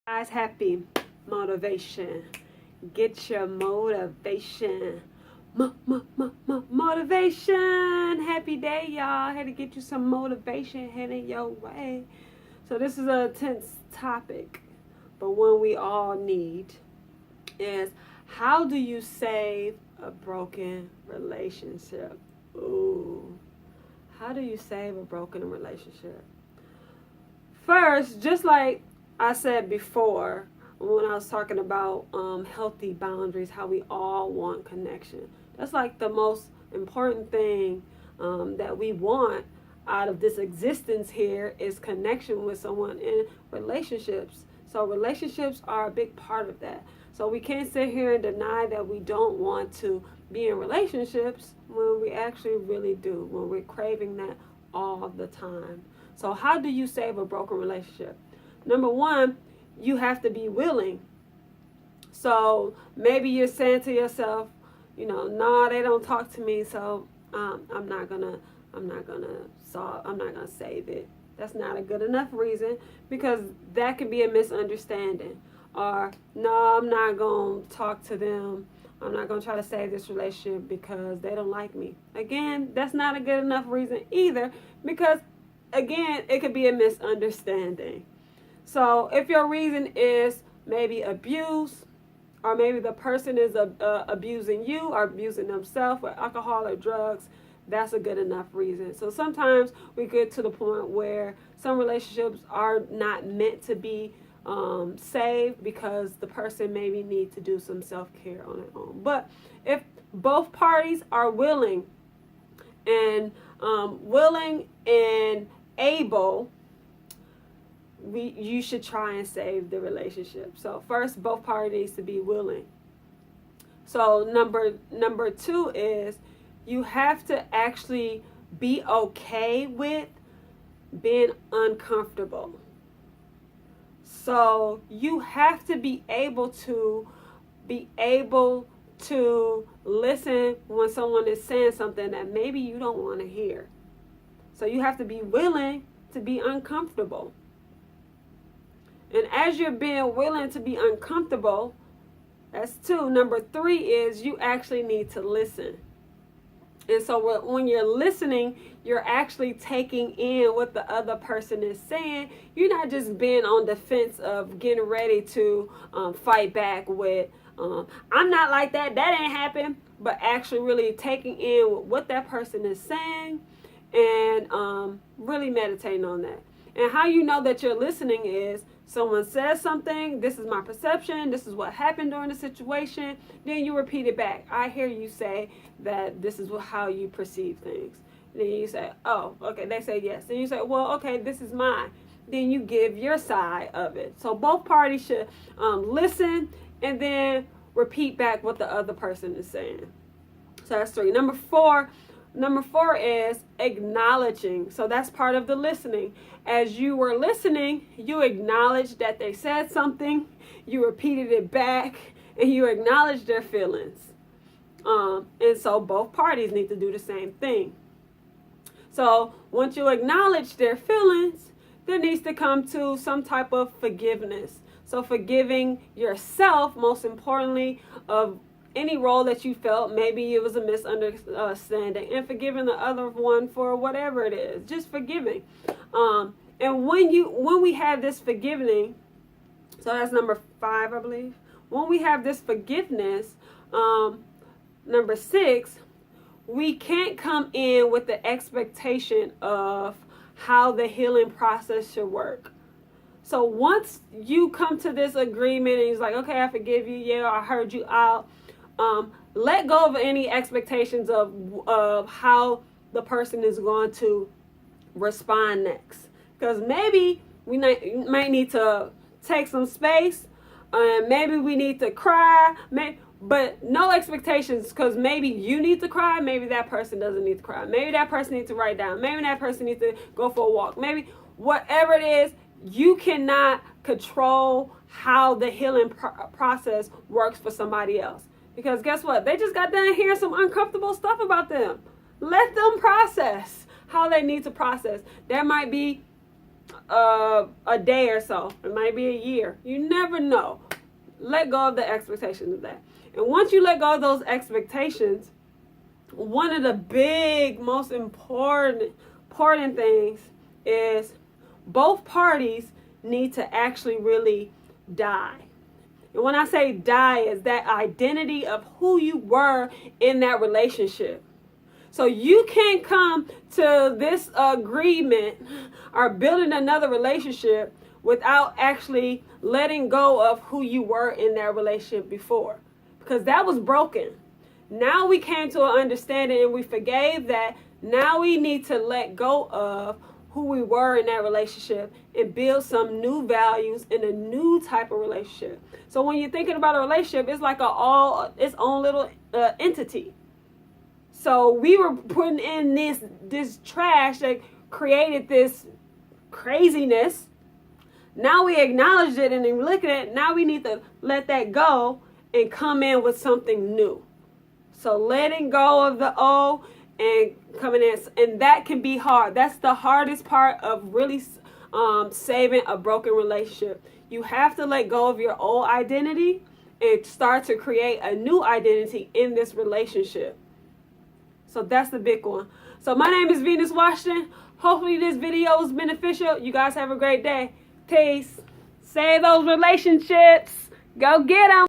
Guys, happy motivation. Get your motivation. Motivation. Happy day, y'all. Had to get you some motivation heading your way. So this is a tense topic, but one we all need is how do you save a broken relationship? Ooh. How do you save a broken relationship? First, just like I said before when I was talking about healthy boundaries, how we all want connection. That's like the most important thing that we want out of this existence here is connection with someone in relationships. So relationships are a big part of that. So we can't sit here and deny that we don't want to be in relationships when we actually really do, when we're craving that all the time. So how do you save a broken relationship? Number one, you have to be willing. So maybe you're saying to yourself, no, they don't talk to me, so I'm not gonna save it. That's not a good enough reason, because that could be a misunderstanding. Or no, I'm not gonna talk to them. I'm not gonna try to save this relationship because they don't like me. Again, that's not a good enough reason either, because again, it could be a misunderstanding. So if your reason is maybe abuse, or maybe the person is abusing you or abusing themselves with alcohol or drugs, that's a good enough reason. So sometimes we get to the point where some relationships are not meant to be saved because the person maybe needs to do some self-care on their own. But if both parties are willing and able, you should try and save the relationship. So first, both parties needs to be willing. So number two is you have to actually be okay with being uncomfortable. So you have to be able to listen when someone is saying something that maybe you don't want to hear. So you have to be willing to be uncomfortable. And as you're being willing to be uncomfortable, that's two. Number three is you actually need to listen. And so when you're listening, you're actually taking in what the other person is saying. You're not just being on defense of getting ready to fight back with, I'm not like that, that ain't happen. But actually really taking in what that person is saying and really meditating on that. And how you know that you're listening is someone says something, this is my perception, this is what happened during the situation, then you repeat it back. I hear you say that this is how you perceive things. Then you say, oh, okay, they say yes. Then you say, well, okay, this is mine. Then you give your side of it. So both parties should listen and then repeat back what the other person is saying. So that's three. Number four is acknowledging. So that's part of the listening. As you were listening, you acknowledged that they said something, you repeated it back, and you acknowledged their feelings. And so both parties need to do the same thing. So once you acknowledge their feelings, there needs to come to some type of forgiveness. So forgiving yourself, most importantly, of any role that you felt, maybe it was a misunderstanding, and forgiving the other one for whatever it is, just forgiving. And when we have this forgiving, so that's number 5, I believe. When we have this forgiveness, number 6, we can't come in with the expectation of how the healing process should work. So once you come to this agreement and he's like, okay, I forgive you, yeah, I heard you out. Let go of any expectations of how the person is going to respond next. Because maybe we might need to take some space, and maybe we need to cry, but no expectations, because maybe you need to cry, maybe that person doesn't need to cry. Maybe that person needs to write down. Maybe that person needs to go for a walk. Maybe whatever it is, you cannot control how the healing process works for somebody else. Because guess what? They just got done hearing some uncomfortable stuff about them. Let them process how they need to process. There might be a day or so. It might be a year. You never know. Let go of the expectations of that. And once you let go of those expectations, one of the big, most important things is both parties need to actually really die. And when I say die, is that identity of who you were in that relationship. So you can't come to this agreement or building another relationship without actually letting go of who you were in that relationship before. Because that was broken. Now we came to an understanding and we forgave that. Now we need to let go of who we were in that relationship and build some new values in a new type of relationship. So when you're thinking about a relationship, it's like its own little entity. So we were putting in this trash that created this craziness. Now we acknowledged it and we look at it. Now we need to let that go and come in with something new. So letting go of the old and coming in, and that can be hard. That's the hardest part of really saving a broken relationship. You have to let go of your old identity and start to create a new identity in this relationship. So that's the big one. So my name is Venus Washington. Hopefully this video was beneficial. You guys have a great day. Peace. Save those relationships. Go get them.